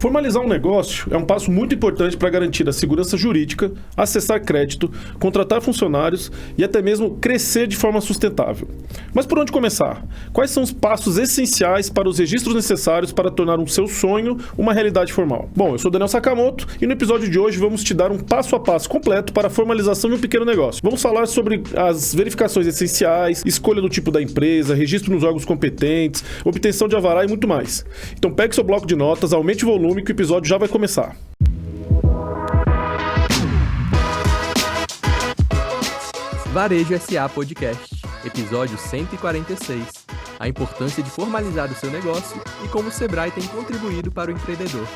Formalizar um negócio é um passo muito importante para garantir a segurança jurídica, acessar crédito, contratar funcionários e até mesmo crescer de forma sustentável. Mas por onde começar? Quais são os passos essenciais para os registros necessários para tornar um seu sonho uma realidade formal? Bom, eu sou Daniel Sakamoto e no episódio de hoje vamos te dar um passo a passo completo para a formalização de um pequeno negócio. Vamos falar sobre as verificações essenciais, escolha do tipo da empresa, registro nos órgãos competentes, obtenção de alvará e muito mais. Então pegue seu bloco de notas, aumente o volume que o episódio já vai começar. Varejo SA Podcast, episódio 146. A importância de formalizar o seu negócio e como o Sebrae tem contribuído para o empreendedor.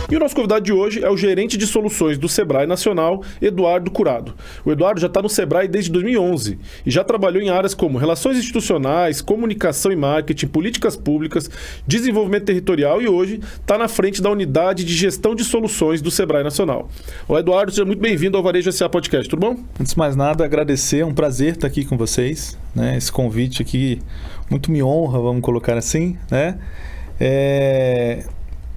E o nosso convidado de hoje é o gerente de soluções do Sebrae Nacional, Eduardo Curado. O Eduardo já está no Sebrae desde 2011 e já trabalhou em áreas como relações institucionais, comunicação e marketing, políticas públicas, desenvolvimento territorial e hoje está na frente da unidade de gestão de soluções do Sebrae Nacional. Olá, Eduardo, seja muito bem-vindo ao Varejo SA Podcast, tudo bom? Antes de mais nada, agradecer, é um prazer estar aqui com vocês, né? Esse convite aqui muito me honra, vamos colocar assim, né?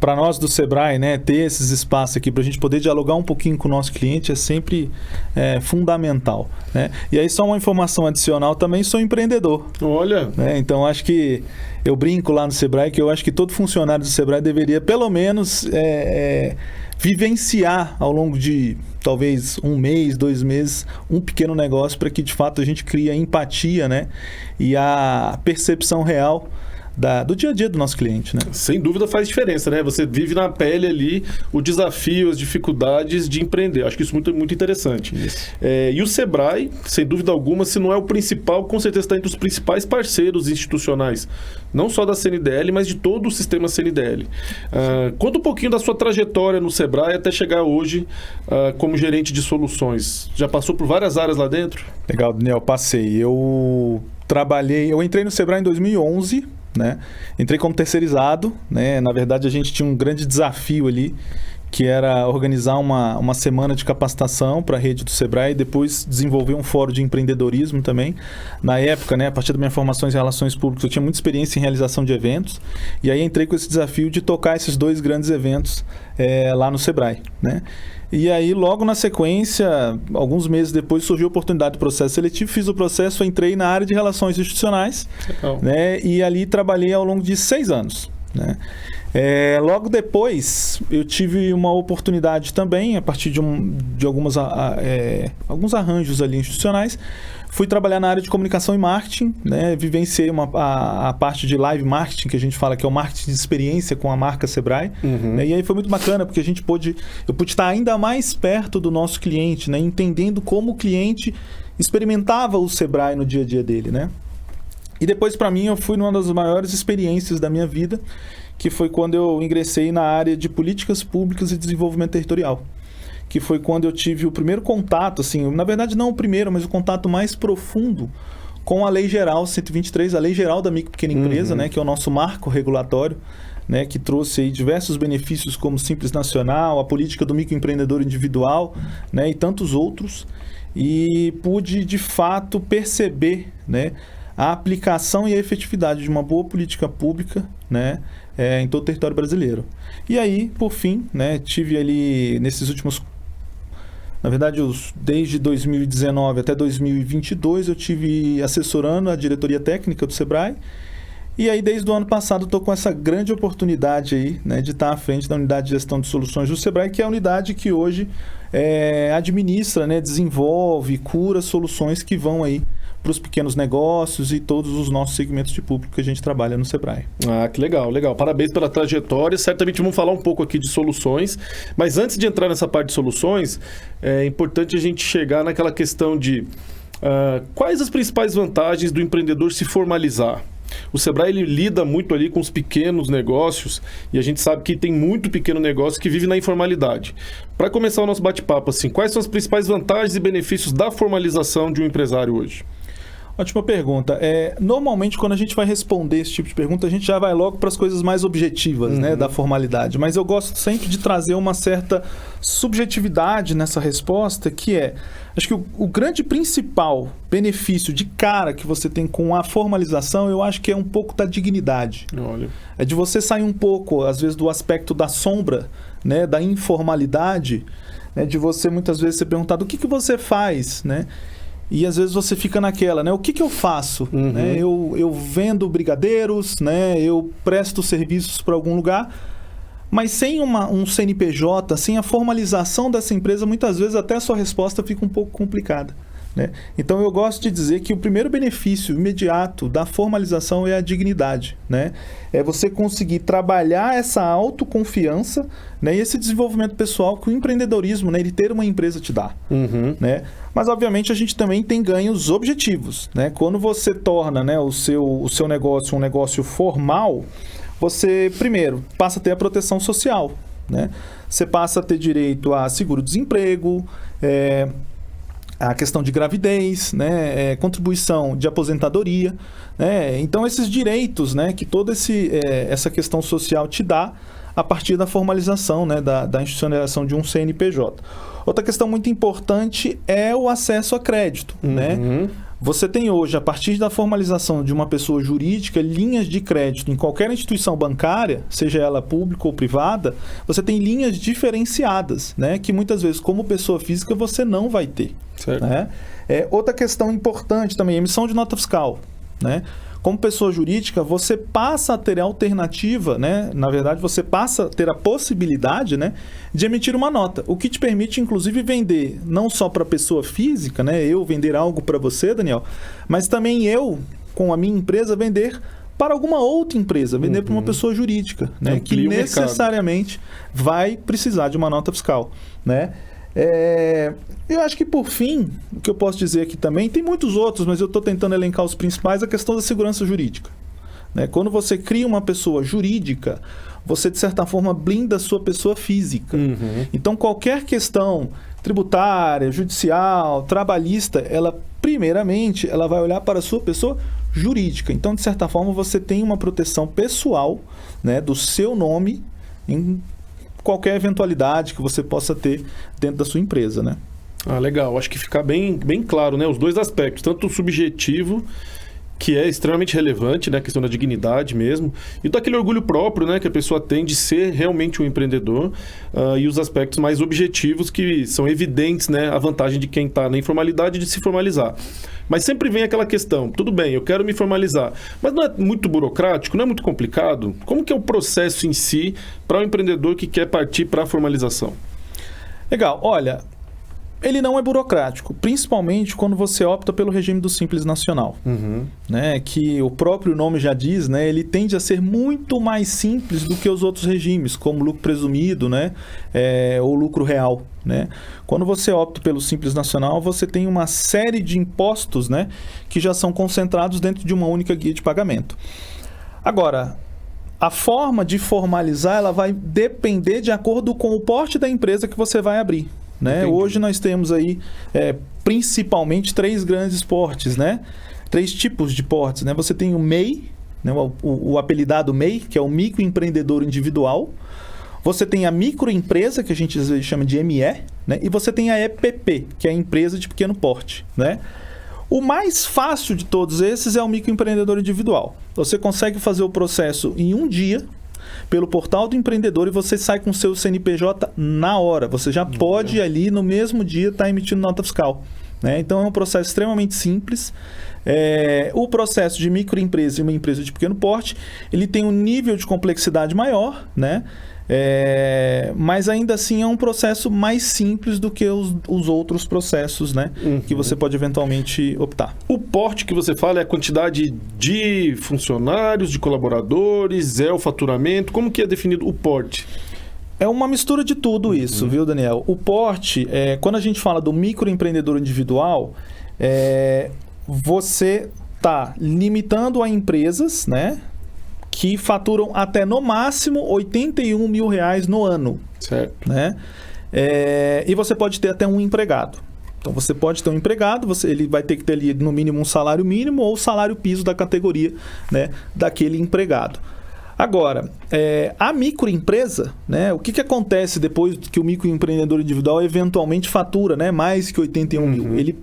Para nós do Sebrae, né, ter esses espaços aqui para a gente poder dialogar um pouquinho com o nosso cliente é sempre fundamental, né? E aí só uma informação adicional, também sou empreendedor. Olha! Né? Então acho que eu brinco lá no Sebrae que eu acho que todo funcionário do Sebrae deveria pelo menos vivenciar ao longo de talvez 1 mês, 2 meses, um pequeno negócio para que de fato a gente crie a empatia, né, e a percepção real do dia a dia do nosso cliente, né? Sem dúvida faz diferença, né? Você vive na pele ali o desafio, as dificuldades de empreender. Acho que isso é muito interessante. E o Sebrae, sem dúvida alguma, se não é o principal, com certeza está entre os principais parceiros institucionais, não só da CNDL, mas de todo o sistema CNDL. Conta um pouquinho da sua trajetória no Sebrae até chegar hoje como gerente de soluções. Já passou por várias áreas lá dentro? Legal, Daniel, passei. Eu entrei no Sebrae em 2011, né? Entrei como terceirizado, né? Na verdade, a gente tinha um grande desafio ali, que era organizar uma semana de capacitação para a rede do Sebrae e depois desenvolver um fórum de empreendedorismo também. Na época, né, a partir da minha formação em relações públicas, eu tinha muita experiência em realização de eventos e aí entrei com esse desafio de tocar esses 2 grandes eventos lá no Sebrae, né? E aí, logo na sequência, alguns meses depois, surgiu a oportunidade do processo seletivo, fiz o processo, entrei na área de relações institucionais, né? E ali trabalhei ao longo de 6 anos, né? Logo depois, eu tive uma oportunidade também, a partir de alguns arranjos ali institucionais, fui trabalhar na área de comunicação e marketing, né? Vivenciei a parte de live marketing, que a gente fala que é o marketing de experiência com a marca Sebrae. Né? E aí foi muito bacana, porque eu pude estar ainda mais perto do nosso cliente, né? Entendendo como o cliente experimentava o Sebrae no dia a dia dele, né? E depois, para mim, eu fui numa das maiores experiências da minha vida, que foi quando eu ingressei na área de políticas públicas e desenvolvimento territorial, que foi quando eu tive o primeiro contato, assim, na verdade não o primeiro, mas o contato mais profundo com a Lei Geral 123, a Lei Geral da Micro e Pequena Empresa, né, que é o nosso marco regulatório, né, que trouxe aí diversos benefícios como Simples Nacional, a política do microempreendedor individual, né, e tantos outros, e pude de fato perceber, né, a aplicação e a efetividade de uma boa política pública, né, em todo o território brasileiro. E aí, por fim, né, tive ali nesses últimos... Na verdade, desde 2019 até 2022, eu tive assessorando a diretoria técnica do Sebrae. E aí, desde o ano passado, estou com essa grande oportunidade aí, né, de estar à frente da unidade de gestão de soluções do Sebrae, que é a unidade que hoje administra, né, desenvolve, cura soluções que vão aí para os pequenos negócios e todos os nossos segmentos de público que a gente trabalha no Sebrae. Que legal, legal. Parabéns pela trajetória. Certamente vamos falar um pouco aqui de soluções, mas antes de entrar nessa parte de soluções, é importante a gente chegar naquela questão de quais as principais vantagens do empreendedor se formalizar. O Sebrae ele lida muito ali com os pequenos negócios e a gente sabe que tem muito pequeno negócio que vive na informalidade. Para começar o nosso bate-papo, assim, quais são as principais vantagens e benefícios da formalização de um empresário hoje? Ótima pergunta. Normalmente, quando a gente vai responder esse tipo de pergunta, a gente já vai logo para as coisas mais objetivas, né, da formalidade. Mas eu gosto sempre de trazer uma certa subjetividade nessa resposta, que acho que o grande principal benefício de cara que você tem com a formalização, eu acho que é um pouco da dignidade. Olha. É de você sair um pouco, às vezes, do aspecto da sombra, né, da informalidade, né, de você muitas vezes ser perguntado o que você faz, né? E às vezes você fica naquela, né? O que eu faço? Né? Eu vendo brigadeiros, né? Eu presto serviços para algum lugar, mas sem um CNPJ, sem a formalização dessa empresa, muitas vezes até a sua resposta fica um pouco complicada. Né? Então eu gosto de dizer que o primeiro benefício imediato da formalização é a dignidade, né? É você conseguir trabalhar essa autoconfiança, né? E esse desenvolvimento pessoal que o empreendedorismo, né? Ele ter uma empresa te dá, né? Mas obviamente a gente também tem ganhos objetivos, né? Quando você torna, né, o seu negócio um negócio formal, você primeiro passa a ter a proteção social, né? Você passa a ter direito a seguro-desemprego, a questão de gravidez, né, contribuição de aposentadoria, né, então esses direitos, né, que toda essa questão social te dá a partir da formalização, né, da institucionalização de um CNPJ. Outra questão muito importante é o acesso a crédito, né? Você tem hoje, a partir da formalização de uma pessoa jurídica, linhas de crédito em qualquer instituição bancária, seja ela pública ou privada, você tem linhas diferenciadas, né? Que muitas vezes, como pessoa física, você não vai ter. Certo. Né? Outra questão importante também, emissão de nota fiscal, né? Como pessoa jurídica, você passa a ter a alternativa, né? Na verdade, você passa a ter a possibilidade, né, de emitir uma nota, o que te permite, inclusive, vender não só para a pessoa física, né, eu vender algo para você, Daniel, mas também eu, com a minha empresa, vender para alguma outra empresa, vender para uma pessoa jurídica, né, que necessariamente vai precisar de uma nota fiscal, né? Eu acho que, por fim, o que eu posso dizer aqui também, tem muitos outros, mas eu estou tentando elencar os principais, a questão da segurança jurídica. Né? Quando você cria uma pessoa jurídica, você, de certa forma, blinda a sua pessoa física. Então, qualquer questão tributária, judicial, trabalhista, primeiramente, ela vai olhar para a sua pessoa jurídica. Então, de certa forma, você tem uma proteção pessoal, né, do seu nome em qualquer eventualidade que você possa ter dentro da sua empresa, né? Ah, legal. Acho que fica bem claro, né? Os dois aspectos, tanto o subjetivo, que é extremamente relevante, né? A questão da dignidade mesmo, e daquele orgulho próprio, né? Que a pessoa tem de ser realmente um empreendedor, e os aspectos mais objetivos que são evidentes, né? A vantagem de quem está na informalidade de se formalizar. Mas sempre vem aquela questão, tudo bem, eu quero me formalizar, mas não é muito burocrático, não é muito complicado? Como que é o processo em si para o empreendedor que quer partir para a formalização? Legal, olha, ele não é burocrático, principalmente quando você opta pelo regime do Simples Nacional, né, que o próprio nome já diz, né, ele tende a ser muito mais simples do que os outros regimes, como lucro presumido, né, ou lucro real. Né? Quando você opta pelo Simples Nacional, você tem uma série de impostos, né, que já são concentrados dentro de uma única guia de pagamento. Agora, a forma de formalizar ela vai depender de acordo com o porte da empresa que você vai abrir. Né? Hoje nós temos aí principalmente 3 grandes portes, né? 3 tipos de portes. Né? Você tem o MEI, né? o apelidado MEI, que é o microempreendedor individual. Você tem a microempresa, que a gente chama de ME, né? E você tem a EPP, que é a empresa de pequeno porte. Né? O mais fácil de todos esses é o microempreendedor individual. Você consegue fazer o processo em um dia, pelo portal do empreendedor, e você sai com o seu CNPJ na hora. Você já pode ali no mesmo dia estar emitindo nota fiscal. Né? Então é um processo extremamente simples. O processo de microempresa e uma empresa de pequeno porte, ele tem um nível de complexidade maior, né? Mas ainda assim é um processo mais simples do que os outros processos, né? Que você pode eventualmente optar. O porte que você fala é a quantidade de funcionários, de colaboradores, é o faturamento? Como que é definido o porte? É uma mistura de tudo isso, viu, Daniel? O porte, quando a gente fala do microempreendedor individual, você está limitando a empresas, né, que faturam até no máximo R$81 mil no ano. Certo. Né? E você pode ter até um empregado. Então você pode ter um empregado, ele vai ter que ter ali no mínimo um salário mínimo ou o salário piso da categoria, né, daquele empregado. Agora, a microempresa, né, o que acontece depois que o microempreendedor individual eventualmente fatura, né, mais que 81 mil? Ele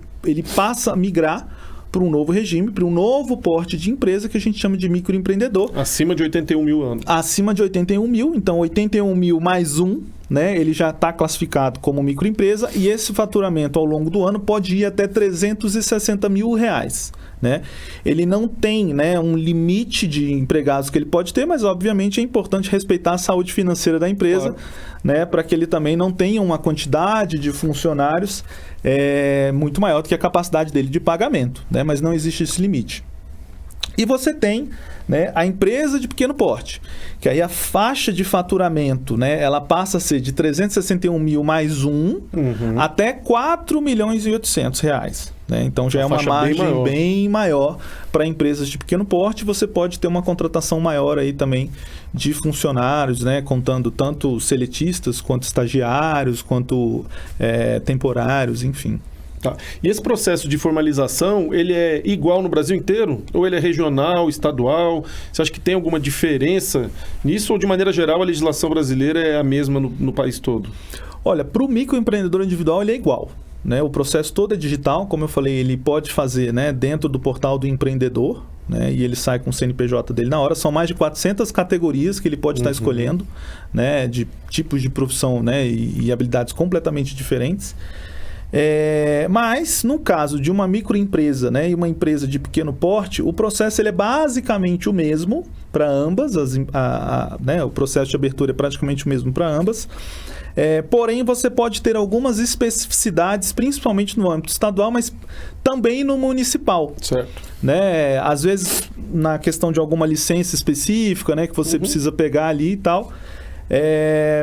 passa a migrar para um novo regime, para um novo porte de empresa que a gente chama de microempreendedor. Acima de 81 mil anos. Acima de 81 mil, então 81 mil mais né, ele já está classificado como microempresa e esse faturamento ao longo do ano pode ir até R$360 mil. Né? Ele não tem, né, um limite de empregados que ele pode ter, mas obviamente é importante respeitar a saúde financeira da empresa, claro, né, para que ele também não tenha uma quantidade de funcionários muito maior do que a capacidade dele de pagamento, né? Mas não existe esse limite. E você tem, né, a empresa de pequeno porte, que aí a faixa de faturamento, né, ela passa a ser de 361 mil mais até R$4.800.000. Né? Então já é uma margem bem maior para empresas de pequeno porte. Você pode ter uma contratação maior aí também de funcionários, né, contando tanto seletistas quanto estagiários, quanto temporários, enfim. Tá. E esse processo de formalização, ele é igual no Brasil inteiro? Ou ele é regional, estadual? Você acha que tem alguma diferença nisso? Ou, de maneira geral, a legislação brasileira é a mesma no país todo? Olha, para o microempreendedor individual, ele é igual. Né? O processo todo é digital, como eu falei, ele pode fazer, né, dentro do portal do empreendedor, né, e ele sai com o CNPJ dele na hora. São mais de 400 categorias que ele pode estar escolhendo, né, de tipos de profissão, né, e habilidades completamente diferentes. Mas, no caso de uma microempresa, né, e uma empresa de pequeno porte, o processo ele é basicamente o mesmo para ambas, né, o processo de abertura é praticamente o mesmo para ambas. Porém, você pode ter algumas especificidades, principalmente no âmbito estadual, mas também no municipal. Certo. Né? Às vezes, na questão de alguma licença específica, né, que você precisa pegar ali e tal.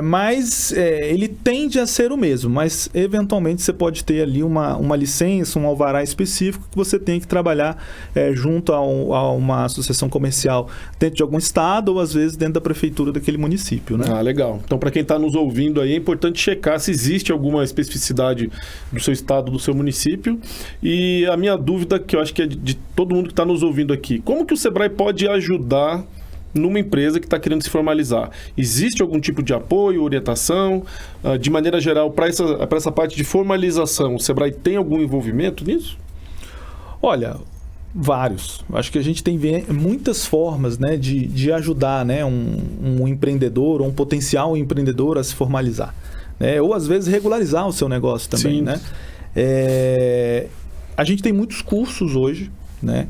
Mas ele tende a ser o mesmo, mas eventualmente você pode ter ali uma licença, um alvará específico que você tem que trabalhar junto a uma associação comercial dentro de algum estado ou às vezes dentro da prefeitura daquele município, né? Ah, legal. Então, para quem está nos ouvindo aí, é importante checar se existe alguma especificidade do seu estado, do seu município. E a minha dúvida, que eu acho que é de todo mundo que está nos ouvindo aqui, como que o Sebrae pode ajudar numa empresa que está querendo se formalizar? Existe algum tipo de apoio, orientação? De maneira geral, para essa parte de formalização, o Sebrae tem algum envolvimento nisso? Olha, vários. Acho que a gente tem muitas formas, né, de ajudar, né, um empreendedor ou um potencial empreendedor a se formalizar. Né? Ou às vezes regularizar o seu negócio também. Sim. Né? A gente tem muitos cursos hoje, né?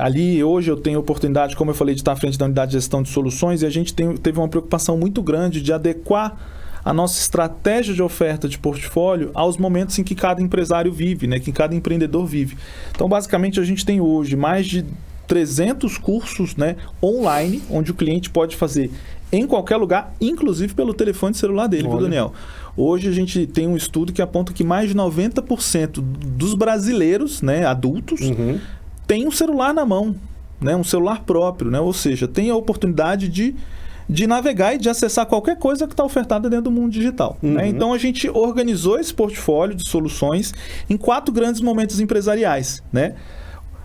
Ali hoje eu tenho a oportunidade, como eu falei, de estar à frente da unidade de gestão de soluções, e a gente teve uma preocupação muito grande de adequar a nossa estratégia de oferta de portfólio aos momentos em que cada empresário vive, né, que cada empreendedor vive. Então, basicamente, a gente tem hoje mais de 300 cursos, né, online, onde o cliente pode fazer em qualquer lugar, inclusive pelo telefone celular dele, viu, Daniel? Hoje a gente tem um estudo que aponta que mais de 90% dos brasileiros, né, adultos, tem um celular na mão, né? Um celular próprio, né? Ou seja, tem a oportunidade de navegar e de acessar qualquer coisa que está ofertada dentro do mundo digital. Né? Então, a gente organizou esse portfólio de soluções em 4 grandes momentos empresariais, né?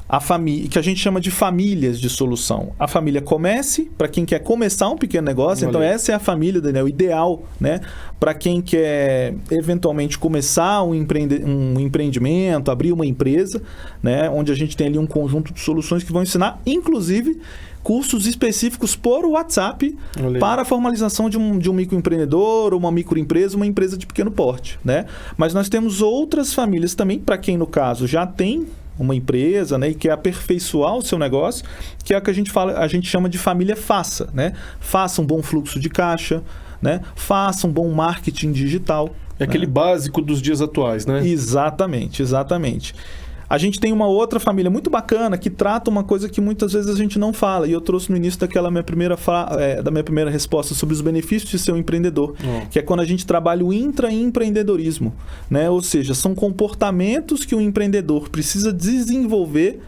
A família, que a gente chama de famílias de solução. A família Comece, para quem quer começar um pequeno negócio. Então, essa é a família, Daniel, ideal, né? Para quem quer eventualmente começar um empreendimento, abrir uma empresa, né? Onde a gente tem ali um conjunto de soluções que vão ensinar, inclusive, cursos específicos por WhatsApp para a formalização de um microempreendedor, uma microempresa, uma empresa de pequeno porte, né? Mas nós temos outras famílias também, para quem, no caso, já tem uma empresa, né, e quer aperfeiçoar o seu negócio, que é o que a gente chama de família Faça, né? Faça um bom fluxo de caixa, né? Faça um bom marketing digital. É aquele básico dos dias atuais, né? Exatamente, exatamente. A gente tem uma outra família muito bacana que trata uma coisa que muitas vezes a gente não fala. E eu trouxe no início da minha primeira resposta sobre os benefícios de ser um empreendedor. Que é quando a gente trabalha o intraempreendedorismo. Né? Ou seja, são comportamentos que o empreendedor precisa desenvolver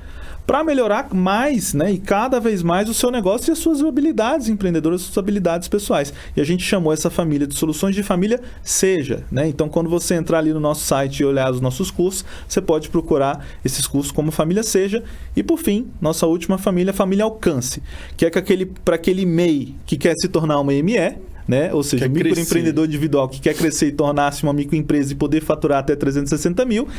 para melhorar mais, né, e cada vez mais o seu negócio e as suas habilidades empreendedoras, as suas habilidades pessoais. E a gente chamou essa família de soluções de família Seja, né? Então, quando você entrar ali no nosso site e olhar os nossos cursos, você pode procurar esses cursos como família Seja. E, por fim, nossa última família, família Alcance, que é para aquele MEI que quer se tornar uma ME, né? Ou seja, microempreendedor individual que quer crescer e tornar-se uma microempresa e poder faturar até 360 mil.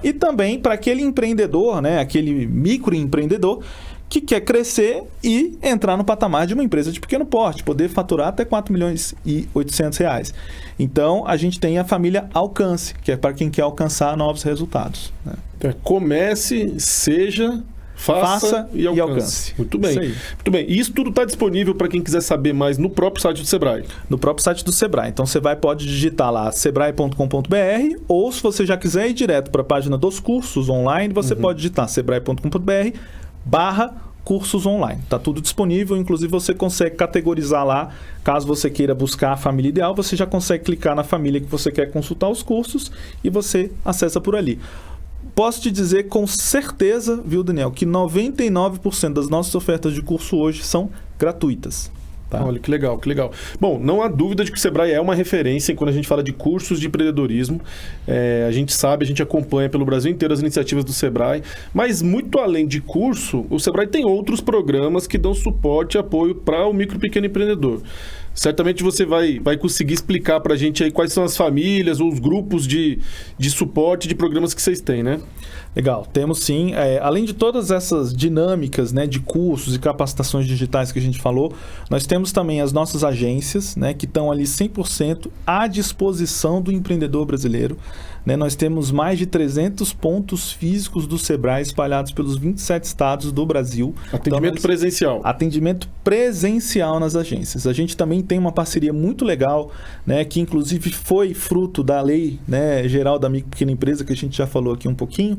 E também para aquele empreendedor, né? Aquele microempreendedor que quer crescer e entrar no patamar de uma empresa de pequeno porte, poder faturar até 4 milhões e 800 reais. Então, a gente tem a família Alcance, que é para quem quer alcançar novos resultados, né? Então, comece, seja... Faça e alcance. Muito bem. Muito bem. E isso tudo está disponível para quem quiser saber mais no próprio site do Sebrae? No próprio site do Sebrae. Então, você pode digitar lá sebrae.com.br, ou se você já quiser ir direto para a página dos cursos online, você pode digitar sebrae.com.br/cursos online. Está tudo disponível, inclusive você consegue categorizar lá. Caso você queira buscar a família ideal, você já consegue clicar na família que você quer consultar os cursos e você acessa por ali. Posso te dizer com certeza, viu, Daniel, que 99% das nossas ofertas de curso hoje são gratuitas. Tá? Olha, que legal, que legal. Bom, não há dúvida de que o Sebrae é uma referência quando a gente fala de cursos de empreendedorismo. A gente sabe, a gente acompanha pelo Brasil inteiro as iniciativas do Sebrae, mas muito além de curso, o Sebrae tem outros programas que dão suporte e apoio para o micro e pequeno empreendedor. Certamente você vai conseguir explicar para a gente aí quais são as famílias ou os grupos de suporte de programas que vocês têm, né? Legal, temos sim. Além de todas essas dinâmicas, né, de cursos e capacitações digitais que a gente falou, nós temos também as nossas agências, né, que estão ali 100% à disposição do empreendedor brasileiro. Né? Nós temos mais de 300 pontos físicos do Sebrae espalhados pelos 27 estados do Brasil. Atendimento presencial. Atendimento presencial nas agências. A gente também tem uma parceria muito legal, né, que inclusive foi fruto da lei, né, geral da micro e pequena empresa, que a gente já falou aqui um pouquinho,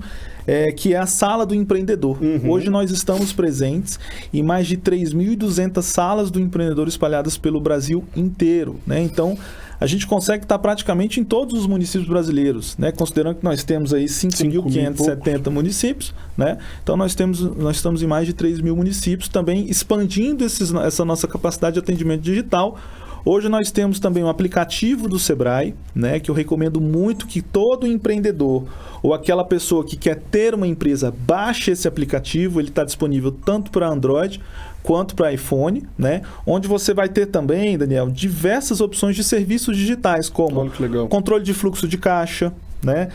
que é a Sala do Empreendedor. Hoje nós estamos presentes em mais de 3.200 salas do empreendedor espalhadas pelo Brasil inteiro, né? Então, a gente consegue estar praticamente em todos os municípios brasileiros, né? Considerando que nós temos aí 5.570 municípios, né? Então, nós estamos em mais de 3 mil municípios, também expandindo essa nossa capacidade de atendimento digital. Hoje nós temos também um aplicativo do Sebrae, né, que eu recomendo muito que todo empreendedor ou aquela pessoa que quer ter uma empresa baixe esse aplicativo. Ele está disponível tanto para Android quanto para iPhone, né, onde você vai ter também, Daniel, diversas opções de serviços digitais, como controle de fluxo de caixa, né?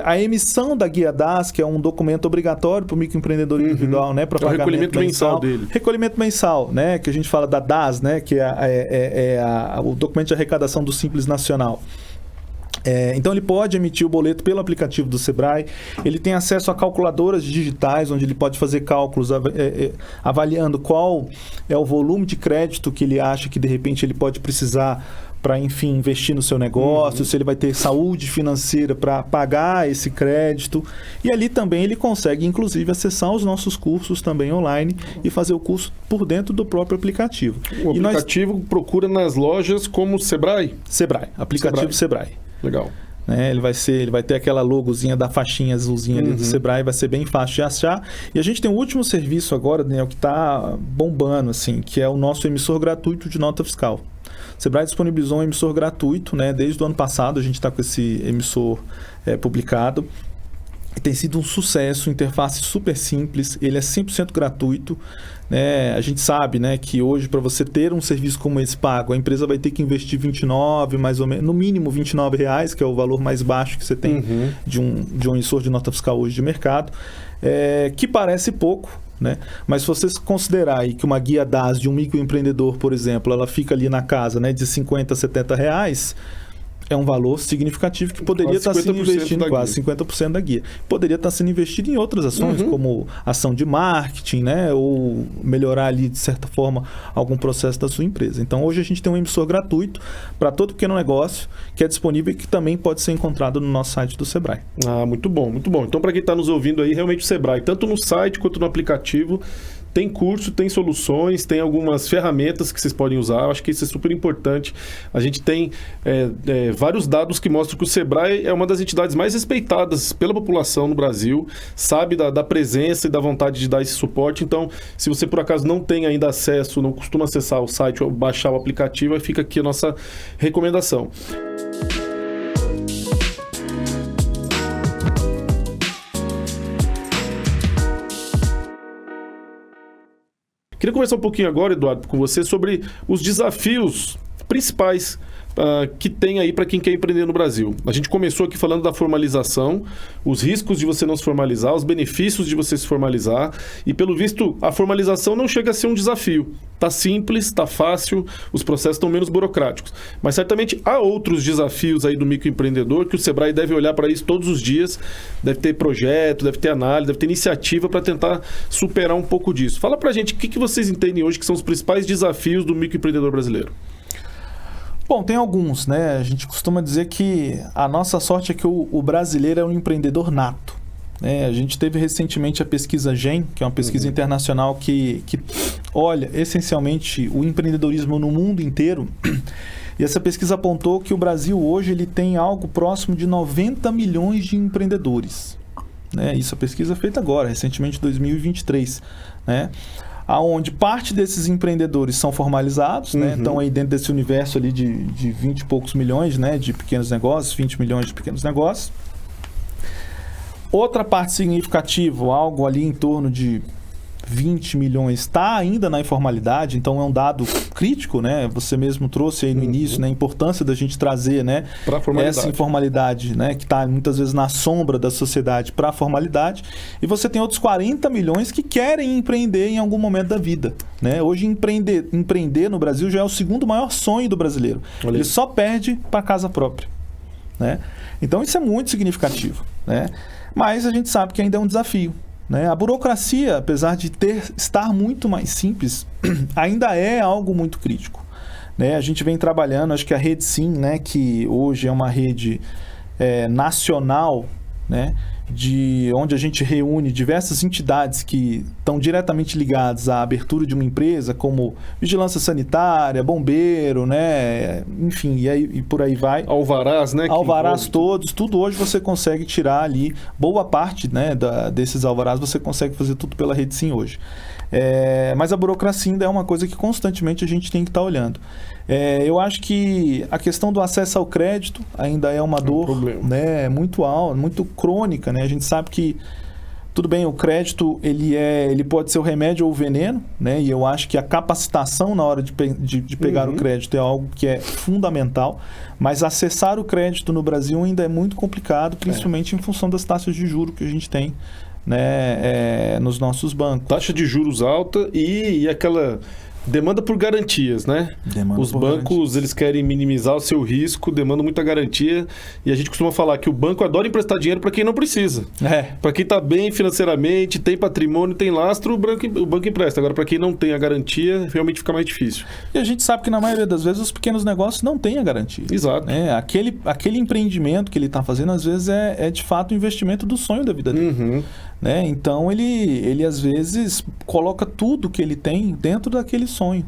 A emissão da Guia DAS, que é um documento obrigatório para o microempreendedor individual, né? Para pagamento recolhimento mensal dele. Recolhimento mensal, né? Que a gente fala da DAS, né? Que é o documento de arrecadação do Simples Nacional. Então ele pode emitir o boleto pelo aplicativo do Sebrae. Ele tem acesso a calculadoras digitais, onde ele pode fazer cálculos avaliando qual é o volume de crédito que ele acha que de repente ele pode precisar para, enfim, investir no seu negócio, se ele vai ter saúde financeira para pagar esse crédito. E ali também ele consegue, inclusive, acessar os nossos cursos também online e fazer o curso por dentro do próprio aplicativo. O aplicativo procura nas lojas como Sebrae? Sebrae, aplicativo Sebrae. Legal. Ele vai ter aquela logozinha da faixinha azulzinha ali do Sebrae, vai ser bem fácil de achar. E a gente tem um último serviço agora, Daniel, que está bombando, assim, que é o nosso emissor gratuito de nota fiscal. O Sebrae disponibilizou um emissor gratuito, né? Desde o ano passado a gente está com esse emissor publicado. Tem sido um sucesso, interface super simples, ele é 100% gratuito. Né? A gente sabe, né, que hoje, para você ter um serviço como esse pago, a empresa vai ter que investir 29, mais ou menos, no mínimo R$29, que é o valor mais baixo que você tem de um emissor de nota fiscal hoje de mercado, que parece pouco. Né? Mas se você considerar aí que uma guia DAS de um microempreendedor, por exemplo, ela fica ali na casa, né, de R$50, R$70, é um valor significativo que poderia estar sendo investido, quase 50% da guia. Poderia estar sendo investido em outras ações, como ação de marketing, né? Ou melhorar ali, de certa forma, algum processo da sua empresa. Então, hoje a gente tem um emissor gratuito para todo pequeno negócio, que é disponível e que também pode ser encontrado no nosso site do Sebrae. Muito bom, muito bom. Então, para quem está nos ouvindo aí, realmente o Sebrae, tanto no site quanto no aplicativo, tem curso, tem soluções, tem algumas ferramentas que vocês podem usar. Eu acho que isso é super importante. A gente tem vários dados que mostram que o Sebrae é uma das entidades mais respeitadas pela população no Brasil, sabe da presença e da vontade de dar esse suporte. Então, se você por acaso não tem ainda acesso, não costuma acessar o site ou baixar o aplicativo, fica aqui a nossa recomendação. Queria conversar um pouquinho agora, Eduardo, com você sobre os desafios principais que tem aí para quem quer empreender no Brasil. A gente começou aqui falando da formalização, os riscos de você não se formalizar, os benefícios de você se formalizar, e pelo visto a formalização não chega a ser um desafio. Está simples, está fácil, os processos estão menos burocráticos. Mas certamente há outros desafios aí do microempreendedor que o Sebrae deve olhar para isso todos os dias, deve ter projeto, deve ter análise, deve ter iniciativa para tentar superar um pouco disso. Fala para a gente o que vocês entendem hoje que são os principais desafios do microempreendedor brasileiro. Bom, tem alguns, né? A gente costuma dizer que a nossa sorte é que o brasileiro é um empreendedor nato. A gente teve recentemente a pesquisa GEM, que é uma pesquisa internacional que olha essencialmente o empreendedorismo no mundo inteiro. E essa pesquisa apontou que o Brasil hoje ele tem algo próximo de 90 milhões de empreendedores. Isso a pesquisa é feita agora, recentemente em 2023. Aonde parte desses empreendedores são formalizados, estão aí dentro desse universo ali de 20 e poucos milhões, de pequenos negócios, 20 milhões de pequenos negócios. Outra parte significativa, algo ali em torno de 20 milhões, está ainda na informalidade, então é um dado crítico, Você mesmo trouxe aí no início, a importância da gente trazer, essa informalidade, que está muitas vezes na sombra da sociedade para a formalidade. E você tem outros 40 milhões que querem empreender em algum momento da vida, Hoje empreender no Brasil já é o segundo maior sonho do brasileiro. Ele só perde para casa própria, Então isso é muito significativo, Mas a gente sabe que ainda é um desafio. A burocracia, apesar de estar muito mais simples, ainda é algo muito crítico. A gente vem trabalhando, acho que a Rede Sim, que hoje é uma rede nacional, de onde a gente reúne diversas entidades que estão diretamente ligadas à abertura de uma empresa, como vigilância sanitária, bombeiro, enfim, e por aí vai. Alvarás, Alvarás todos, tudo hoje você consegue tirar ali, boa parte desses alvarás você consegue fazer tudo pela Rede Sim hoje. Mas a burocracia ainda é uma coisa que constantemente a gente tem que estar olhando. Eu acho que a questão do acesso ao crédito ainda é uma dor muito alta, muito crônica. A gente sabe que, tudo bem, o crédito ele pode ser o remédio ou o veneno, e eu acho que a capacitação na hora de pegar o crédito é algo que é fundamental, mas acessar o crédito no Brasil ainda é muito complicado, principalmente em função das taxas de juros que a gente tem nos nossos bancos. Taxa de juros alta e aquela demanda por garantias, Os bancos, eles querem minimizar o seu risco, demandam muita garantia, e a gente costuma falar que o banco adora emprestar dinheiro para quem não precisa. Para quem está bem financeiramente, tem patrimônio, tem lastro, o banco empresta. Agora, para quem não tem a garantia, realmente fica mais difícil. E a gente sabe que na maioria das vezes os pequenos negócios não têm a garantia. Exato. Aquele empreendimento que ele está fazendo, às vezes, é de fato o investimento do sonho da vida dele. Então, ele às vezes coloca tudo que ele tem dentro daquele sonho,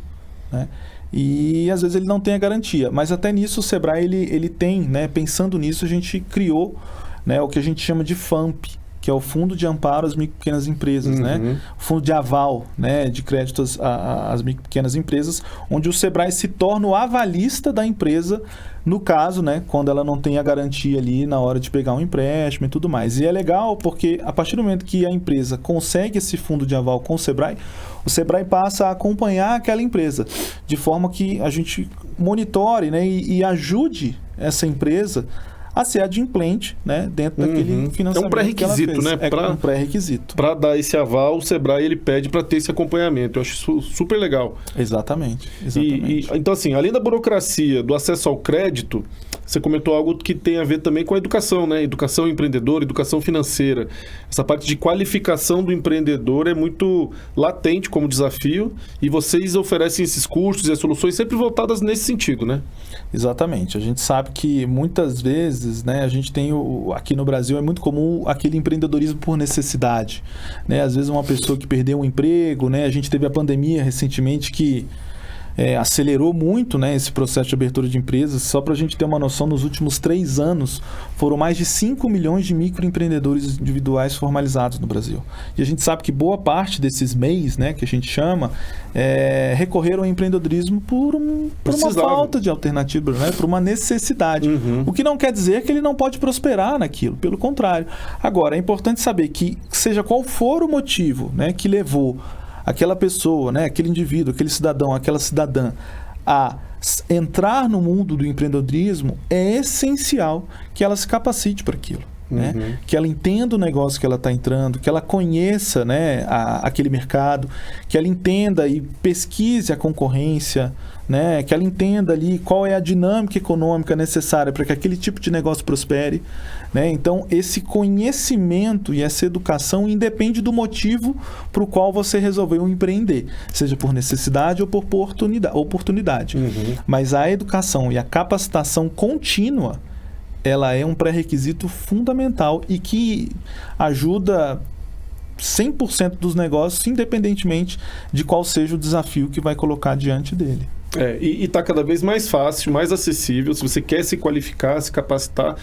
E às vezes ele não tem a garantia, mas até nisso o Sebrae ele tem, pensando nisso a gente criou, o que a gente chama de FAMP, que é o Fundo de Amparo às Micro e Pequenas Empresas, o Fundo de Aval, de crédito às micro e pequenas empresas, onde o Sebrae se torna o avalista da empresa, no caso, quando ela não tem a garantia ali na hora de pegar um empréstimo e tudo mais. E é legal porque a partir do momento que a empresa consegue esse fundo de aval com o Sebrae passa a acompanhar aquela empresa, de forma que a gente monitore, e ajude essa empresa a ser adimplente, dentro daquele financiamento. É um pré-requisito, É um pré-requisito. Para dar esse aval, o Sebrae ele pede para ter esse acompanhamento. Eu acho isso super legal. Exatamente. Então, assim, além da burocracia, do acesso ao crédito, você comentou algo que tem a ver também com a educação, né? Educação empreendedora, educação financeira. Essa parte de qualificação do empreendedor é muito latente como desafio e vocês oferecem esses cursos e as soluções sempre voltadas nesse sentido, né? Exatamente. A gente sabe que muitas vezes, né, a gente tem aqui no Brasil é muito comum aquele empreendedorismo por necessidade, né? Às vezes uma pessoa que perdeu um emprego, né? A gente teve a pandemia recentemente que acelerou muito, né, esse processo de abertura de empresas. Só para a gente ter uma noção, nos últimos 3 anos foram mais de 5 milhões de microempreendedores individuais formalizados no Brasil. E a gente sabe que boa parte desses MEIs, né, que a gente chama, recorreram ao empreendedorismo por uma falta de alternativa, né, por uma necessidade. O que não quer dizer que ele não pode prosperar naquilo, pelo contrário. Agora, é importante saber que, seja qual for o motivo, né, que levou aquela pessoa, né, aquele indivíduo, aquele cidadão, aquela cidadã a entrar no mundo do empreendedorismo, é essencial que ela se capacite para aquilo. Né? Que ela entenda o negócio que ela está entrando, que ela conheça, né, aquele mercado, que ela entenda e pesquise a concorrência, né, que ela entenda ali qual é a dinâmica econômica necessária para que aquele tipo de negócio prospere. Né? Então, esse conhecimento e essa educação independe do motivo para o qual você resolveu empreender, seja por necessidade ou por oportunidade. Mas a educação e a capacitação contínua, ela é um pré-requisito fundamental e que ajuda 100% dos negócios, independentemente de qual seja o desafio que vai colocar diante dele. E está cada vez mais fácil, mais acessível. Se você quer se qualificar, se capacitar,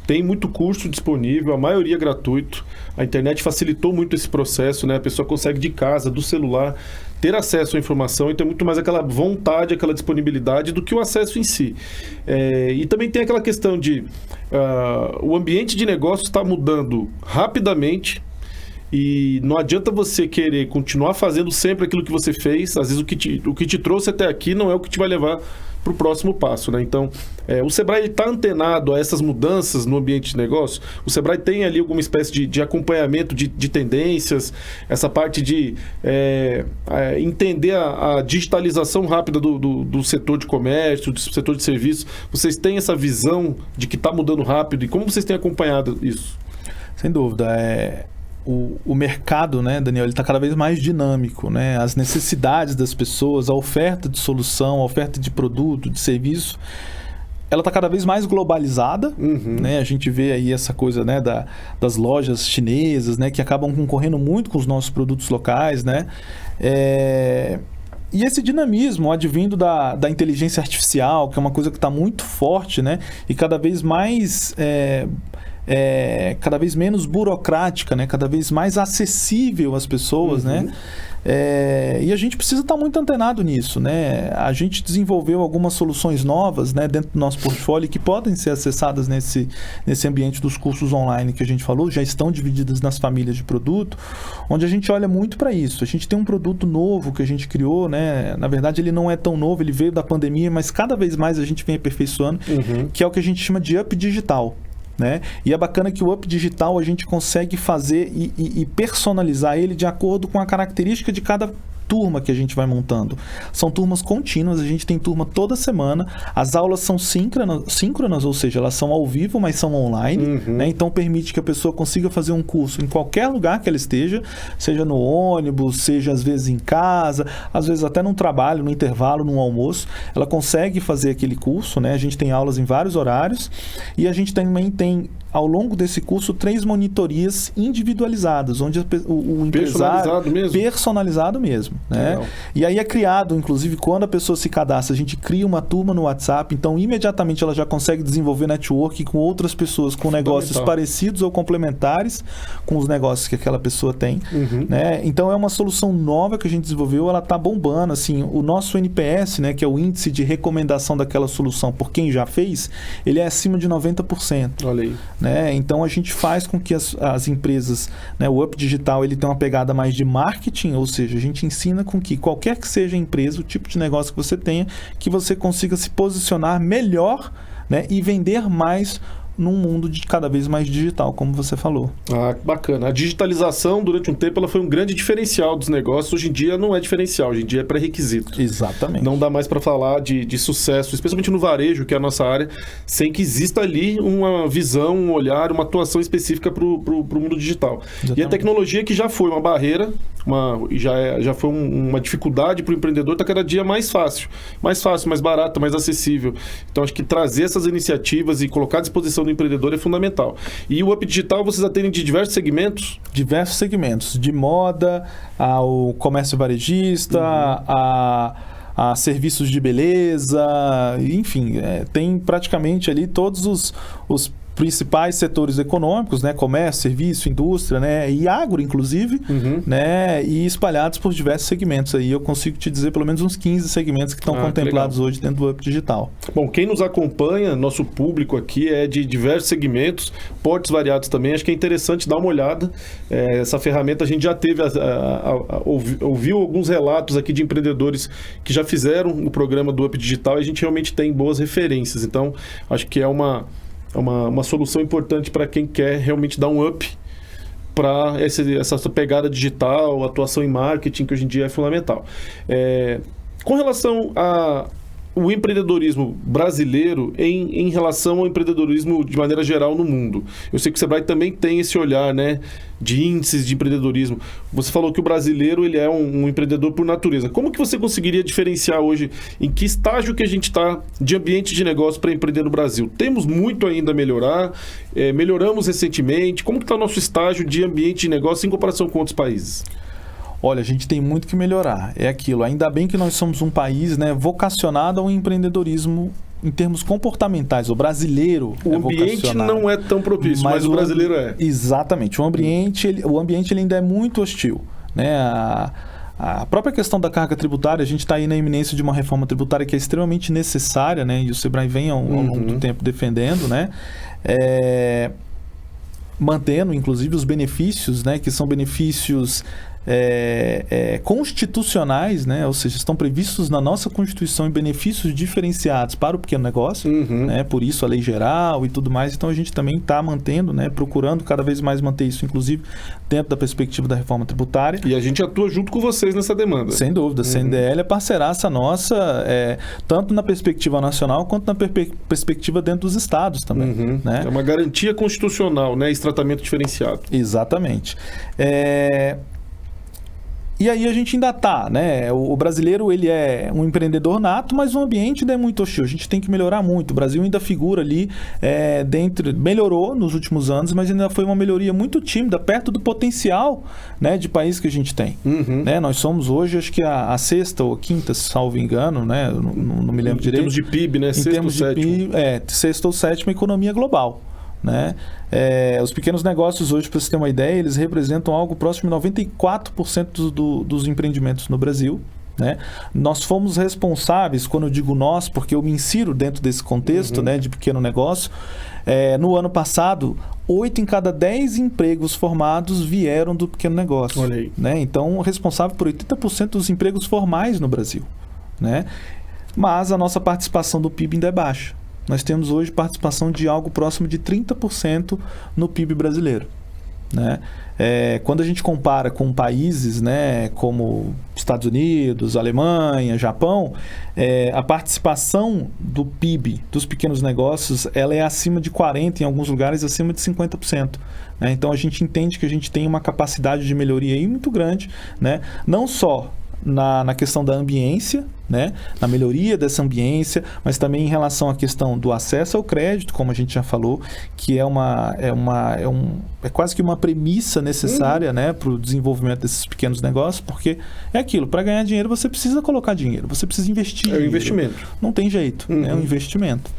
tem muito curso disponível, a maioria é gratuito. A internet facilitou muito esse processo, né? A pessoa consegue de casa, do celular, ter acesso à informação e ter muito mais aquela vontade, aquela disponibilidade do que o acesso em si. E também tem aquela questão de o ambiente de negócio está mudando rapidamente e não adianta você querer continuar fazendo sempre aquilo que você fez. Às vezes o que te trouxe até aqui não é o que te vai levar para o próximo passo, né? Então, o Sebrae está antenado a essas mudanças no ambiente de negócio. O Sebrae tem ali alguma espécie de acompanhamento de tendências, essa parte de entender a digitalização rápida do setor de comércio, do setor de serviços. Vocês têm essa visão de que está mudando rápido e como vocês têm acompanhado isso? Sem dúvida. O mercado, né, Daniel, ele está cada vez mais dinâmico, né? As necessidades das pessoas, a oferta de solução, a oferta de produto, de serviço, ela está cada vez mais globalizada, né? A gente vê aí essa coisa, né, das lojas chinesas, né, que acabam concorrendo muito com os nossos produtos locais, né? E esse dinamismo advindo da inteligência artificial, que é uma coisa que está muito forte, né? E cada vez mais cada vez menos burocrática, né? Cada vez mais acessível às pessoas, né? E a gente precisa estar muito antenado nisso, né? A gente desenvolveu algumas soluções novas, né, dentro do nosso portfólio que podem ser acessadas nesse ambiente dos cursos online que a gente falou, já estão divididas nas famílias de produto, onde a gente olha muito para isso. A gente tem um produto novo que a gente criou, né? Na verdade, ele não é tão novo, ele veio da pandemia, mas cada vez mais a gente vem aperfeiçoando, que é o que a gente chama de Up Digital. Né? E é bacana que o Up Digital a gente consegue fazer e personalizar ele de acordo com a característica de cada turma que a gente vai montando. São turmas contínuas, a gente tem turma toda semana, as aulas são síncronas, ou seja, elas são ao vivo, mas são online, né? Então permite que a pessoa consiga fazer um curso em qualquer lugar que ela esteja, seja no ônibus, seja às vezes em casa, às vezes até num trabalho, no intervalo, num almoço, ela consegue fazer aquele curso, né? A gente tem aulas em vários horários e a gente também tem ao longo desse curso 3 monitorias individualizadas, onde o empresário... Personalizado mesmo. Né? E aí é criado, inclusive, quando a pessoa se cadastra, a gente cria uma turma no WhatsApp, então imediatamente ela já consegue desenvolver network com outras pessoas com negócios parecidos ou complementares com os negócios que aquela pessoa tem. Né? Então é uma solução nova que a gente desenvolveu, ela está bombando. Assim, o nosso NPS, né, que é o índice de recomendação daquela solução por quem já fez, ele é acima de 90%. Olha aí. Né? Então a gente faz com que as empresas, né, o Up Digital, ele tem uma pegada mais de marketing, ou seja, a gente ensina com que qualquer que seja a empresa, o tipo de negócio que você tenha, que você consiga se posicionar melhor, né, e vender mais num mundo de cada vez mais digital, como você falou. Ah, bacana. A digitalização, durante um tempo, ela foi um grande diferencial dos negócios. Hoje em dia não é diferencial, hoje em dia é pré-requisito. Exatamente. Não dá mais para falar de sucesso, especialmente no varejo, que é a nossa área, sem que exista ali uma visão, um olhar, uma atuação específica para o mundo digital. Exatamente. E a tecnologia, que já foi uma barreira, já foi uma dificuldade para o empreendedor, está cada dia mais fácil, mais barata, mais acessível. Então, acho que trazer essas iniciativas e colocar à disposição do empreendedor é fundamental. E o Up Digital, vocês atendem de diversos segmentos? Diversos segmentos, de moda ao comércio varejista, a serviços de beleza, enfim, tem praticamente ali todos os principais setores econômicos, né? Comércio, serviço, indústria, né? E agro, inclusive, né? E espalhados por diversos segmentos. Aí eu consigo te dizer pelo menos uns 15 segmentos que estão contemplados hoje dentro do Up Digital. Bom, quem nos acompanha, nosso público aqui é de diversos segmentos, portes variados também. Acho que é interessante dar uma olhada. Essa ferramenta, a gente já teve, ouviu alguns relatos aqui de empreendedores que já fizeram o programa do Up Digital e a gente realmente tem boas referências. Então, acho que é uma solução importante para quem quer realmente dar um up para essa pegada digital, atuação em marketing, que hoje em dia é fundamental. Com relação ao empreendedorismo brasileiro em relação ao empreendedorismo de maneira geral no mundo. Eu sei que o Sebrae também tem esse olhar, né, de índices de empreendedorismo. Você falou que o brasileiro ele é um empreendedor por natureza. Como que você conseguiria diferenciar hoje em que estágio que a gente está de ambiente de negócio para empreender no Brasil? Temos muito ainda a melhorar, melhoramos recentemente. Como que está o nosso estágio de ambiente de negócio em comparação com outros países? Olha, a gente tem muito que melhorar. É aquilo. Ainda bem que nós somos um país, né, vocacionado ao empreendedorismo em termos comportamentais. O brasileiro o ambiente não é tão propício, mas o brasileiro é. Exatamente. O ambiente ele ainda é muito hostil, né? A própria questão da carga tributária, a gente está aí na iminência de uma reforma tributária que é extremamente necessária, né? E o Sebrae vem ao longo do tempo defendendo, né? Mantendo, inclusive, os benefícios, né? Que são benefícios constitucionais, né? Ou seja, estão previstos na nossa Constituição em benefícios diferenciados para o pequeno negócio, né? Por isso a lei geral e tudo mais. Então a gente também está mantendo, né? Procurando cada vez mais manter isso, inclusive dentro da perspectiva da reforma tributária. E a gente atua junto com vocês nessa demanda. Sem dúvida, a CNDL é parceiraça nossa, tanto na perspectiva nacional quanto na perspectiva dentro dos estados também. Né? É uma garantia constitucional, né? Esse tratamento diferenciado. Exatamente. E aí a gente ainda está, né? O brasileiro, ele é um empreendedor nato, mas o ambiente ainda é muito hostil. A gente tem que melhorar muito. O Brasil ainda figura ali melhorou nos últimos anos, mas ainda foi uma melhoria muito tímida, perto do potencial, né, de país que a gente tem. Né? Nós somos hoje, acho que a sexta ou quinta, salvo engano, né? Não me lembro direito. Em termos de PIB, né? Sexta ou sétima. Sexta ou sétima economia global. Né? Os pequenos negócios hoje, para você ter uma ideia, eles representam algo próximo de 94% dos empreendimentos no Brasil. Né? Nós fomos responsáveis, quando eu digo nós, porque eu me insiro dentro desse contexto, né, de pequeno negócio. No ano passado, 8 em cada 10 empregos formados vieram do pequeno negócio. Olha aí. Né? Então, responsável por 80% dos empregos formais no Brasil. Né? Mas a nossa participação do PIB ainda é baixa. Nós temos hoje participação de algo próximo de 30% no PIB brasileiro. Né? Quando a gente compara com países, né, como Estados Unidos, Alemanha, Japão, a participação do PIB dos pequenos negócios ela é acima de 40%, em alguns lugares acima de 50%. Né? Então a gente entende que a gente tem uma capacidade de melhoria aí muito grande, né? Não só na questão da ambiência, né? Na melhoria dessa ambiência, mas também em relação à questão do acesso ao crédito, como a gente já falou, que é quase que uma premissa necessária, né, para o desenvolvimento desses pequenos negócios, porque é aquilo, para ganhar dinheiro você precisa colocar dinheiro, você precisa investir. É um investimento. Não tem jeito, é um investimento.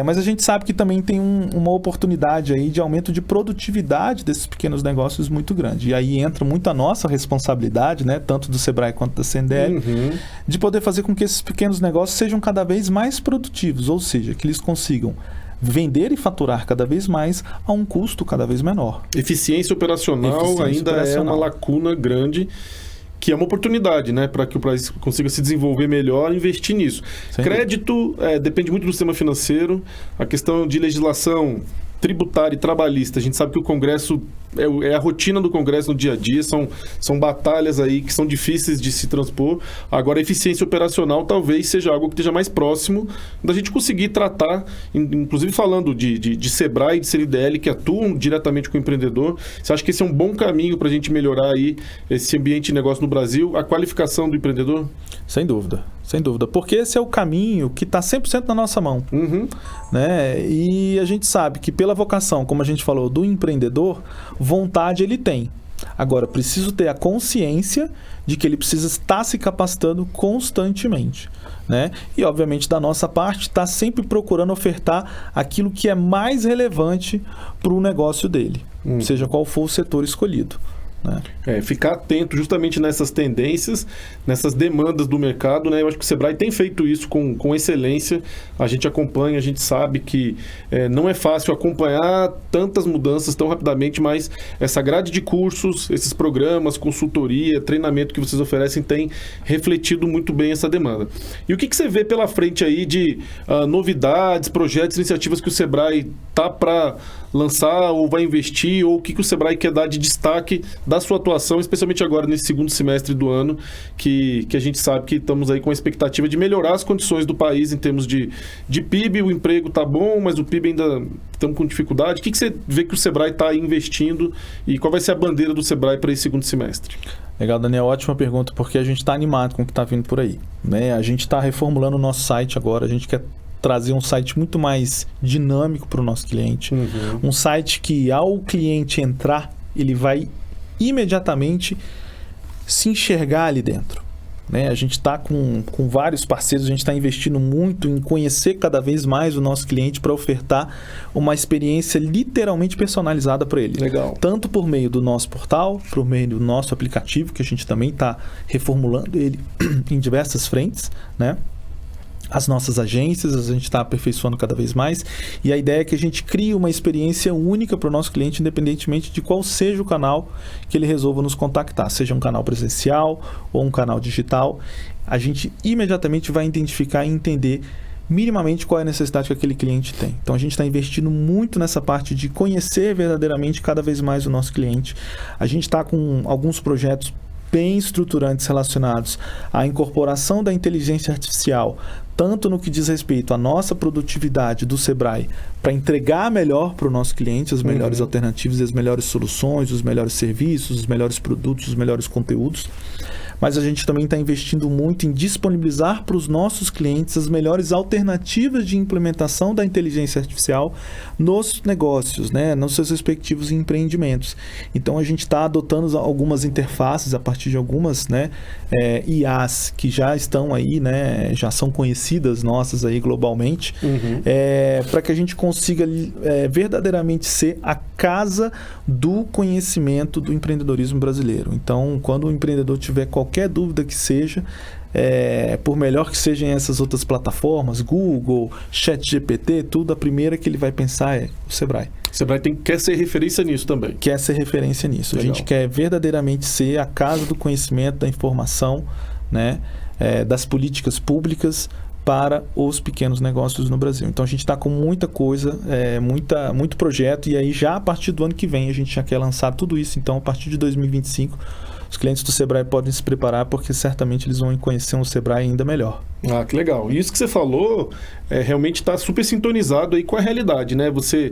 Mas a gente sabe que também tem uma oportunidade aí de aumento de produtividade desses pequenos negócios muito grande. E aí entra muito a nossa responsabilidade, né, tanto do Sebrae quanto da CNDL, de poder fazer com que esses pequenos negócios sejam cada vez mais produtivos, ou seja, que eles consigam vender e faturar cada vez mais a um custo cada vez menor. Eficiência operacional ainda é uma lacuna grande que é uma oportunidade, né, para que o país consiga se desenvolver melhor, investir nisso. Crédito depende muito do sistema financeiro, a questão de legislação tributária e trabalhista. A gente sabe que o Congresso é a rotina do Congresso no dia a dia, são batalhas aí que são difíceis de se transpor. Agora, a eficiência operacional talvez seja algo que esteja mais próximo da gente conseguir tratar, inclusive falando de Sebrae e de CNDL, que atuam diretamente com o empreendedor. Você acha que esse é um bom caminho para a gente melhorar aí esse ambiente de negócio no Brasil, a qualificação do empreendedor? Sem dúvida, porque esse é o caminho que está 100% na nossa mão. Né? E a gente sabe que pela vocação, como a gente falou, do empreendedor, vontade ele tem. Agora, preciso ter a consciência de que ele precisa estar se capacitando constantemente. Né? E, obviamente, da nossa parte, está sempre procurando ofertar aquilo que é mais relevante para o negócio dele, seja qual for o setor escolhido. Né? Ficar atento justamente nessas tendências, nessas demandas do mercado, né? Eu acho que o Sebrae tem feito isso com excelência. A gente acompanha, a gente sabe que não é fácil acompanhar tantas mudanças tão rapidamente, mas essa grade de cursos, esses programas, consultoria, treinamento que vocês oferecem tem refletido muito bem essa demanda. E o que você vê pela frente aí de novidades, projetos, iniciativas que o Sebrae está para lançar ou vai investir, ou o que o Sebrae quer dar de destaque da sua atuação, especialmente agora nesse segundo semestre do ano, que a gente sabe que estamos aí com a expectativa de melhorar as condições do país em termos de PIB. O emprego está bom, mas o PIB ainda estamos com dificuldade. O que você vê que o Sebrae está investindo e qual vai ser a bandeira do Sebrae para esse segundo semestre? Legal, Daniel, ótima pergunta, porque a gente está animado com o que está vindo por aí. Né? A gente está reformulando o nosso site agora, a gente quer trazer um site muito mais dinâmico para o nosso cliente. Um site que, ao cliente entrar, ele vai imediatamente se enxergar ali dentro. Né? A gente está com vários parceiros, a gente está investindo muito em conhecer cada vez mais o nosso cliente para ofertar uma experiência literalmente personalizada para ele. Legal. Tanto por meio do nosso portal, por meio do nosso aplicativo, que a gente também está reformulando ele em diversas frentes, né? As nossas agências, a gente está aperfeiçoando cada vez mais, e a ideia é que a gente crie uma experiência única para o nosso cliente, independentemente de qual seja o canal que ele resolva nos contactar, seja um canal presencial ou um canal digital. A gente imediatamente vai identificar e entender minimamente qual é a necessidade que aquele cliente tem. Então a gente está investindo muito nessa parte de conhecer verdadeiramente cada vez mais o nosso cliente. A gente está com alguns projetos bem estruturantes relacionados à incorporação da inteligência artificial, tanto no que diz respeito à nossa produtividade do Sebrae, para entregar melhor para o nosso cliente as melhores alternativas, as melhores soluções, os melhores serviços, os melhores produtos, os melhores conteúdos. Mas a gente também está investindo muito em disponibilizar para os nossos clientes as melhores alternativas de implementação da inteligência artificial nos negócios, né? Nos seus respectivos empreendimentos. Então a gente está adotando algumas interfaces a partir de algumas, né, IAs que já estão aí, né, já são conhecidas nossas aí globalmente, para que a gente consiga verdadeiramente ser a casa do conhecimento do empreendedorismo brasileiro. Então, quando o empreendedor tiver qualquer dúvida que seja, por melhor que sejam essas outras plataformas, Google, ChatGPT, tudo, a primeira que ele vai pensar é o Sebrae. O Sebrae quer ser referência nisso também. Quer ser referência nisso. Legal. A gente quer verdadeiramente ser a casa do conhecimento, da informação, né, das políticas públicas para os pequenos negócios no Brasil. Então a gente está com muita coisa, muito projeto, e aí já a partir do ano que vem a gente já quer lançar tudo isso. Então a partir de 2025 os clientes do Sebrae podem se preparar, porque certamente eles vão conhecer um Sebrae ainda melhor. Ah, que legal. E isso que você falou realmente está super sintonizado aí com a realidade, né? Você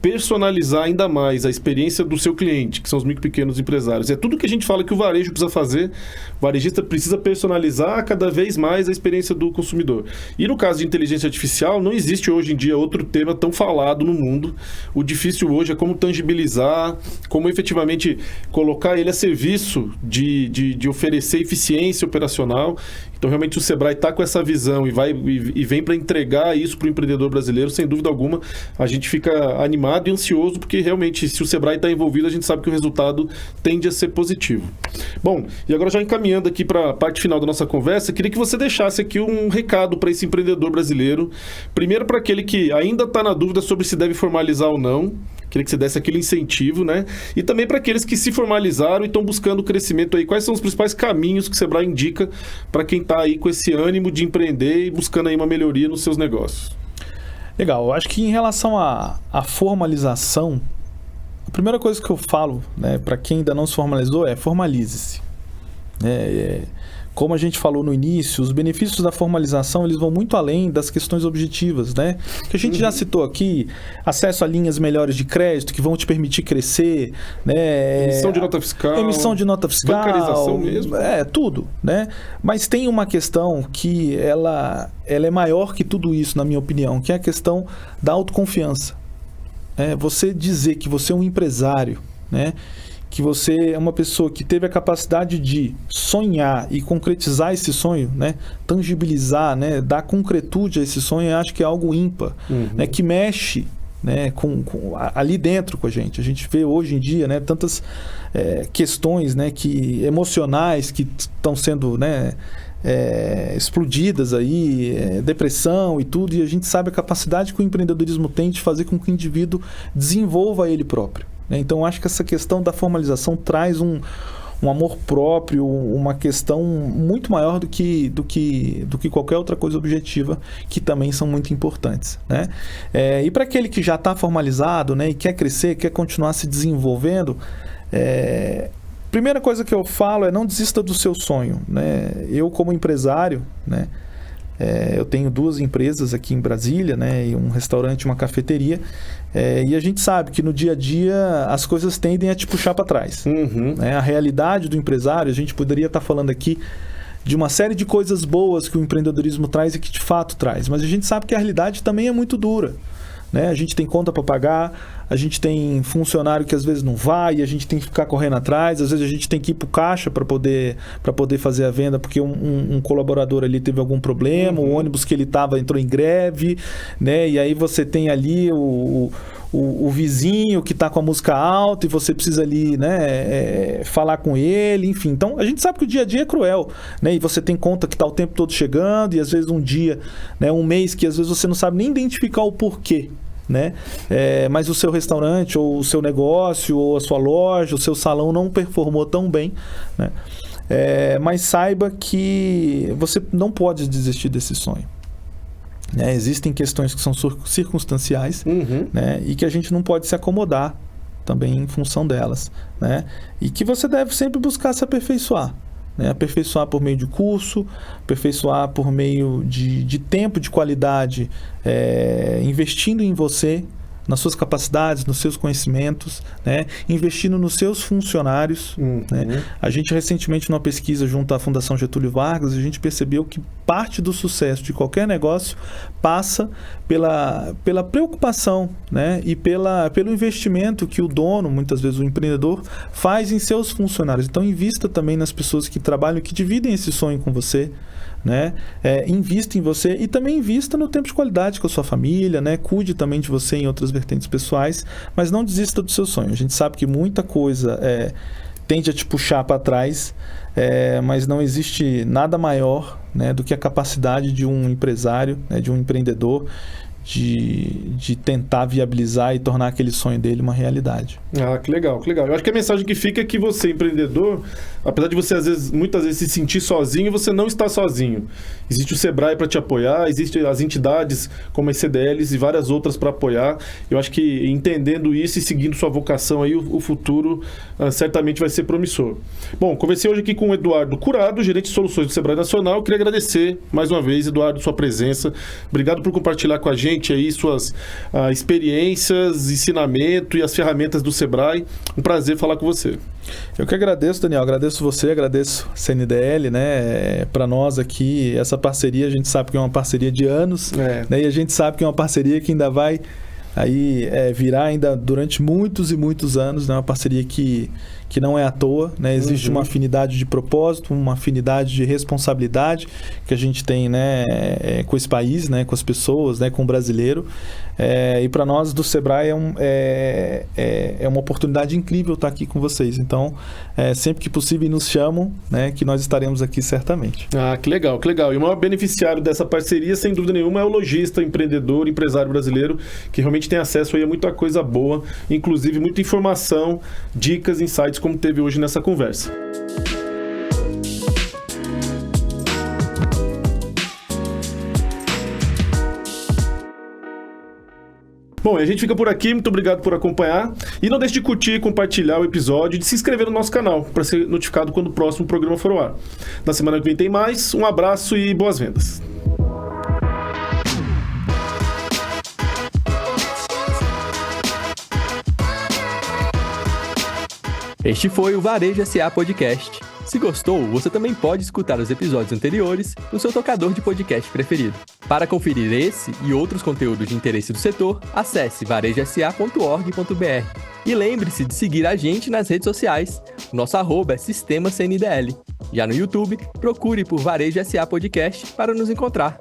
personalizar ainda mais a experiência do seu cliente, que são os micro e pequenos empresários. É tudo que a gente fala que o varejo precisa fazer. O varejista precisa personalizar cada vez mais a experiência do consumidor. E no caso de inteligência artificial, não existe hoje em dia outro tema tão falado no mundo. O difícil hoje é como tangibilizar, como efetivamente colocar ele a serviço de oferecer eficiência operacional. Então, realmente, o Sebrae está com essa visão e vem para entregar isso para o empreendedor brasileiro, sem dúvida alguma. A gente fica animado e ansioso, porque realmente, se o Sebrae está envolvido, a gente sabe que o resultado tende a ser positivo. Bom, e agora já encaminhando aqui para a parte final da nossa conversa, queria que você deixasse aqui um recado para esse empreendedor brasileiro. Primeiro, para aquele que ainda está na dúvida sobre se deve formalizar ou não, Queria que você desse aquele incentivo, né? E também para aqueles que se formalizaram e estão buscando crescimento aí, quais são os principais caminhos que o Sebrae indica para quem está aí com esse ânimo de empreender e buscando aí uma melhoria nos seus negócios? Legal, eu acho que em relação à formalização, a primeira coisa que eu falo, né, para quem ainda não se formalizou é formalize-se. Como a gente falou no início, os benefícios da formalização eles vão muito além das questões objetivas, né? Que a gente já citou aqui, acesso a linhas melhores de crédito que vão te permitir crescer, né? Emissão de nota fiscal, bancarização mesmo, tudo, né? Mas tem uma questão que ela é maior que tudo isso, na minha opinião, que é a questão da autoconfiança. Você dizer que você é um empresário, né? Que você é uma pessoa que teve a capacidade de sonhar e concretizar esse sonho, né? Tangibilizar, né? Dar concretude a esse sonho, eu acho que é algo ímpar, né? Que mexe, né? Ali dentro com a gente. A gente vê hoje em dia, né? Tantas questões, né? Emocionais que estão sendo, né? Explodidas aí, depressão e tudo, e a gente sabe a capacidade que o empreendedorismo tem de fazer com que o indivíduo desenvolva ele próprio. Então, acho que essa questão da formalização traz um amor próprio, uma questão muito maior do que qualquer outra coisa objetiva, que também são muito importantes, né? E para aquele que já está formalizado, né, e quer crescer, quer continuar se desenvolvendo, primeira coisa que eu falo é não desista do seu sonho, né? Eu, como empresário, né, eu tenho 2 empresas aqui em Brasília, né, e um restaurante, uma cafeteria, e a gente sabe que no dia a dia as coisas tendem a te puxar para trás. Né? A realidade do empresário, a gente poderia estar falando aqui de uma série de coisas boas que o empreendedorismo traz e que de fato traz, mas a gente sabe que a realidade também é muito dura. Né? A gente tem conta para pagar, a gente tem funcionário que às vezes não vai, a gente tem que ficar correndo atrás, às vezes a gente tem que ir para o caixa para poder fazer a venda, porque um colaborador ali teve algum problema, o ônibus que ele estava entrou em greve, né? E aí você tem ali o vizinho que está com a música alta e você precisa ali, né, falar com ele, enfim. Então, a gente sabe que o dia a dia é cruel, né? E você tem conta que está o tempo todo chegando e às vezes um dia, né, um mês que às vezes você não sabe nem identificar o porquê. Né? Mas o seu restaurante ou o seu negócio ou a sua loja, o seu salão não performou tão bem, né? Mas saiba que você não pode desistir desse sonho, né? Existem questões que são circunstanciais, né? E que a gente não pode se acomodar também em função delas, né? E que você deve sempre buscar se aperfeiçoar, né? Aperfeiçoar por meio de curso, aperfeiçoar por meio de tempo de qualidade, investindo em você, nas suas capacidades, nos seus conhecimentos, né? Investindo nos seus funcionários. Né? A gente recentemente, numa pesquisa junto à Fundação Getúlio Vargas, a gente percebeu que parte do sucesso de qualquer negócio passa pela preocupação, né? E pelo investimento que o dono, muitas vezes o empreendedor, faz em seus funcionários. Então, invista também nas pessoas que trabalham, que dividem esse sonho com você. Né? Invista em você e também invista no tempo de qualidade com a sua família, né? Cuide também de você em outras vertentes pessoais, mas não desista do seu sonho. A gente sabe que muita coisa tende a te puxar para trás, mas não existe nada maior, né, do que a capacidade de um empresário, né, de um empreendedor, de tentar viabilizar e tornar aquele sonho dele uma realidade. Que legal, que legal. Eu acho que a mensagem que fica é que você, empreendedor, apesar de você muitas vezes se sentir sozinho, você não está sozinho. Existe o Sebrae para te apoiar, existem as entidades como as CDLs e várias outras para apoiar. Eu acho que entendendo isso e seguindo sua vocação aí, o futuro certamente vai ser promissor. Bom, conversei hoje aqui com o Eduardo Curado, gerente de soluções do Sebrae Nacional. Eu queria agradecer mais uma vez, Eduardo, sua presença. Obrigado por compartilhar com a gente aí suas experiências, ensinamento e as ferramentas do Sebrae. Um prazer falar com você. Eu que agradeço, Daniel. Agradeço você, agradeço a CNDL, né? Para nós aqui, essa parceria, a gente sabe que é uma parceria de anos, né? E a gente sabe que é uma parceria que ainda vai virar ainda durante muitos e muitos anos, né? Uma parceria que que não é à toa, né? Existe uma afinidade de propósito, uma afinidade de responsabilidade que a gente tem, né, com esse país, né, com as pessoas, né, com o brasileiro. E para nós do Sebrae é uma oportunidade incrível estar aqui com vocês. Então, sempre que possível nos chamam, né, que nós estaremos aqui certamente. Ah, que legal, que legal. E o maior beneficiário dessa parceria, sem dúvida nenhuma, é o lojista, empreendedor, empresário brasileiro, que realmente tem acesso aí a muita coisa boa, inclusive muita informação, dicas, insights, como teve hoje nessa conversa. Bom, e a gente fica por aqui, muito obrigado por acompanhar. E não deixe de curtir, compartilhar o episódio e de se inscrever no nosso canal para ser notificado quando o próximo programa for ao ar. Na semana que vem tem mais, um abraço e boas vendas. Este foi o Varejo SA Podcast. Se gostou, você também pode escutar os episódios anteriores no seu tocador de podcast preferido. Para conferir esse e outros conteúdos de interesse do setor, acesse varejosa.org.br. E lembre-se de seguir a gente nas redes sociais. Nosso @ é Sistema CNDL. Já no YouTube, procure por Varejo SA Podcast para nos encontrar.